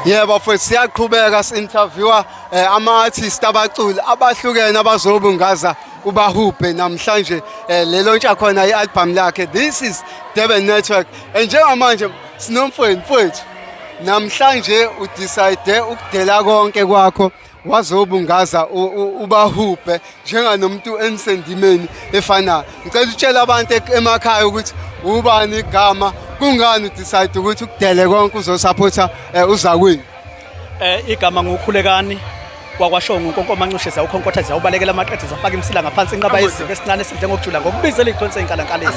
Yebo mfowethu siyaqhubeka si-interviewa ama-artist abaculi abahlukene abazobungaza ubahubhe namhlanje lelontsha khona i-album lakhe. This is Durban Network. Njengamanje sinomfowethu namhlanje udecide ukudela konke kwakho wazobungaza ubahubhe njenganomuntu emsendimeni efanayo. Ngicela utshela abantu emakhaya ukuthi ubani igama kungani udecide ukuthi ukudele konke uzosupporta uzakwini. Igama ngukhulekani kwakwashongo uNkonkomancishe zawukhonkotha zawubalekela amaqedwe zafaka imsila ngaphansi inqaba yezinto esincane esidle ngokujula ngokubizela iqhonse inkalankaleni.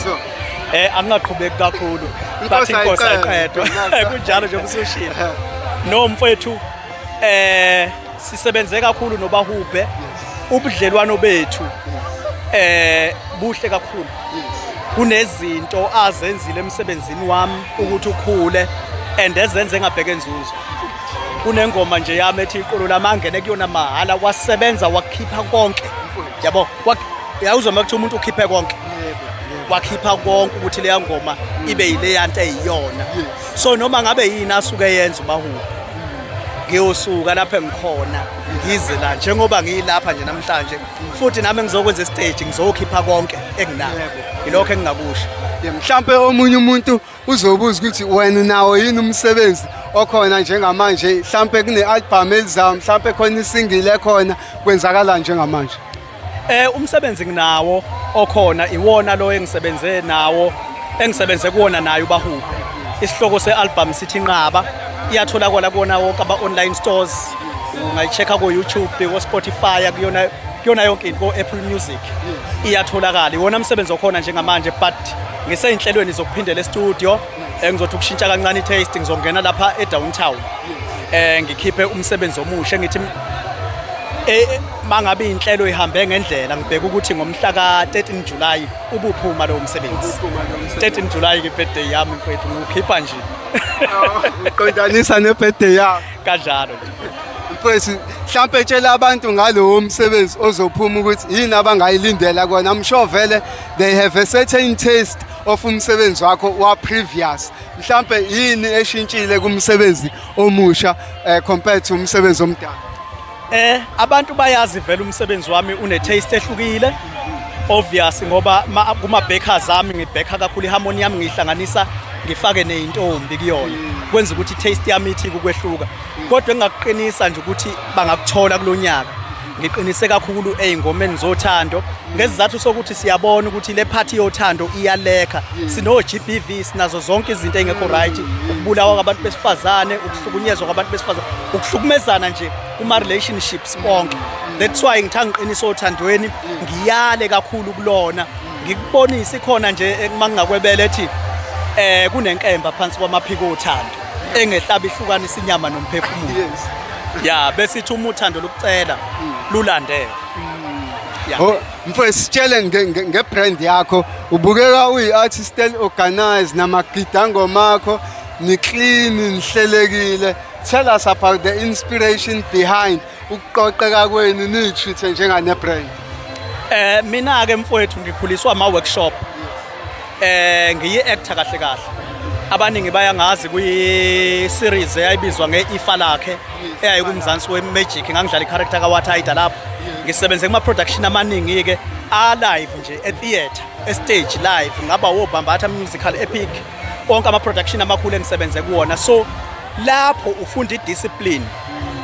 Angingaqhubeki kakhulu bathi inkosi ayiqedwa kunjalo nje usushila. No mfowethu sisebenze kakhulu nobahubhe ubudlelwano bethu buhle kakhulu. Kunezinto azenzile emsebenzini wami ukuthi ukhule and ezenze ngabheke inzuzo. Kunengoma nje yami ethi iqolo lamangene kuyona mahala wasebenza wakhipha konke. Yabo uyawuzwa makuthi umuntu ukhiphe konke. Wakhipha konke ukuthi leya ngoma ibe yile yanto eyiyona. So noma ngabe yini asuke yenza ubahubhe ngiyosuka lapha engikhona ngize la njengoba ngiyilapha nje namhlanje futhi nami ngizokwenza stage ngizokhipha konke enginako. Yilokho engingakusho. Mhlambe omunye umuntu uzobuza ukuthi wena nawo yini umsebenzi okhona njengamanje mhlambe kune-album elizayo mhlambe khona isingile ekhona kwenzakala njengamanje. Umsebenzi nginawo okhona iwona lo engisebenze kuwona naye ubahubhe. Isihloko se-album sithi Nqaba iyatholakala kuwona wonke ama-online stores. Ungayichecka ku-YouTube, ku-Spotify, kuyona yonke into ku-Apple Music. Iyatholakala iwona umsebenzi okhona njengamanje but ngiseyinhlelweni zokuphindela e-studio engizothi ukushintsha kancane i-taste ngizongena lapha e-downtown ngikhiphe umsebenzi omusha ngithi mangabe inhlelo ihambe ngendlela ngibheka ukuthi ngomhla ka-13 July ubuphuma lo msebenzi. 13 July ke-birthday yami mfethu ngikhipha nje. Uqondanisa ne-birthday yakho kanjalo nje. Mfethu mhlambe tshela abantu ngalowo msebenzi ozophuma ukuthi yini abangayilindela kona. I'm sure vele they have a certain taste of umsebenzi wakho wa previous. Mhlambe yini eshintshile kumsebenzi omusha compared to umsebenzi omdala. Abantu bayazi vele umsebenzi wami une taste ehlukile obvious ngoba kuma bakers ami ngibheka kakhulu iharmony yami ngihlanganisa ngifake nezintombi kuyona kwenza ukuthi taste yami ithi ukwehluka kodwa engakuqinisa nje ukuthi bangakuthola kulonyaka ngiqinise kakhulu ezingomeni zothando ngesizathu sokuthi siyabona ukuthi le party yothando iyaleka sino GBV sinazo zonke izinto engekho right ukubulawa kwabantu besifazane ukuhlukunyezwa kwabantu besifazane ukuhlukumezana nje kuma relationships bonke. That's why ngithanga ngiqinisa othandweni ngiyale kakhulu kulona ngikubonisa ikhona nje mangingakwebele ethi kunenkemba phansi kwamaphiko othando engehlaba ihlukanisa inyama nomphefumulo. Ya bese ithi umuthando lokucela lulandele. Mfowethu sitshele ngebrand yakho ubukeka uyi-artist organized namagida ngoma akho ni clean nihlelekile. Tell us about the inspiration behind ukuqoqeka kwenu nitreat njengane brand. Mina ke mfowethu ngikhuliswa ama workshop. Ngiyi-actor kahle kahle. Abaningi bayangazi kuyi-series eyayibizwa nge-Ifa lakhe eyayikumzansi we-Magic ngangidlala i-character kaWathaida lapho. Ngisebenze kuma-production amaningi ke live nje e-theater, e-stage live ngaba woBambatha Musical Epic. Onke ama-production amakhulu engisebenze kuwona. So lapho ufunda i-discipline,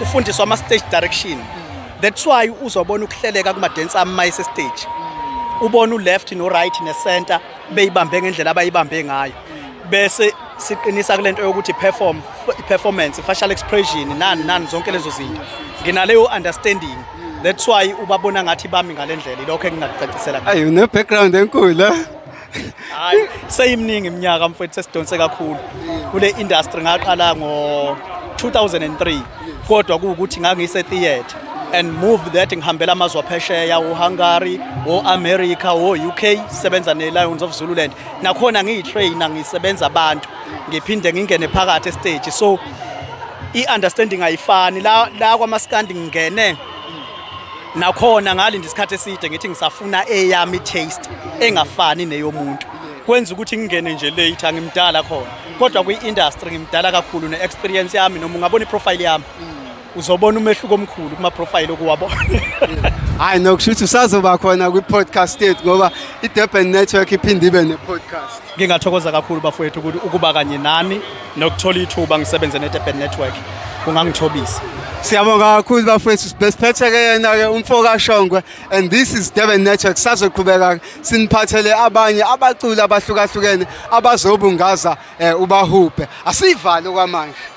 ufundiswa ama-stage direction. That's why uzobona ukuhleleka kuma-dance amayise stage. Ubona u-left no-right ne-center beyibambe ngendlela abayibambe ngayo. Bese siqinisa kulento yokuthi performance, facial expression nani zonke lezo zinto. Nginaleyo understanding. That's why ubabona ngathi bami ngalendlela lokho engingakucacisela. Hayi une background enkulu ha. Hayi seyimningi iminyaka mfowethu sesidonse kakhulu. Kule industry ngaqala ngo 2003 kodwa kuukuthi ngangise theater and move that ngihambela amazwe aphesheya uHungary, America, UK sebenza neLions of Zululand. Nakhona ngiyitrainer ngisebenza abantu ngiphinde ngingene phakathi stage. So i-understanding ayifani la kwamaskandi ngingene nakhona ngalinda isikhathi eside ngithi ngisafuna eyami taste engafani neyomuntu kwenza ukuthi ngingene nje late ngimdala khona kodwa kwi-industry ngimdala kakhulu ne-experience yami noma ungabona i-profile yami uzobona umehluko omkhulu kuma-profile okuwabona. Hayi nokusho ukuthi usazoba khona kwi-podcast yethu ngoba i-Durban Network iphinde ibe ne-podcast. Ngingathokoza kakhulu bafowethu ukuba kanye nani nokuthola ithuba ngisebenze ne-Durban Network kungangithobisa. Siyabonga kakhulu bafowethu besiphethe-ke yena-ke umfoka Shongwe and this is Durban Network. Sazoqhubeka siniphathele abanye abaculi abahlukahlukene abazobungaza ubahubhe. Asivale kwamanje.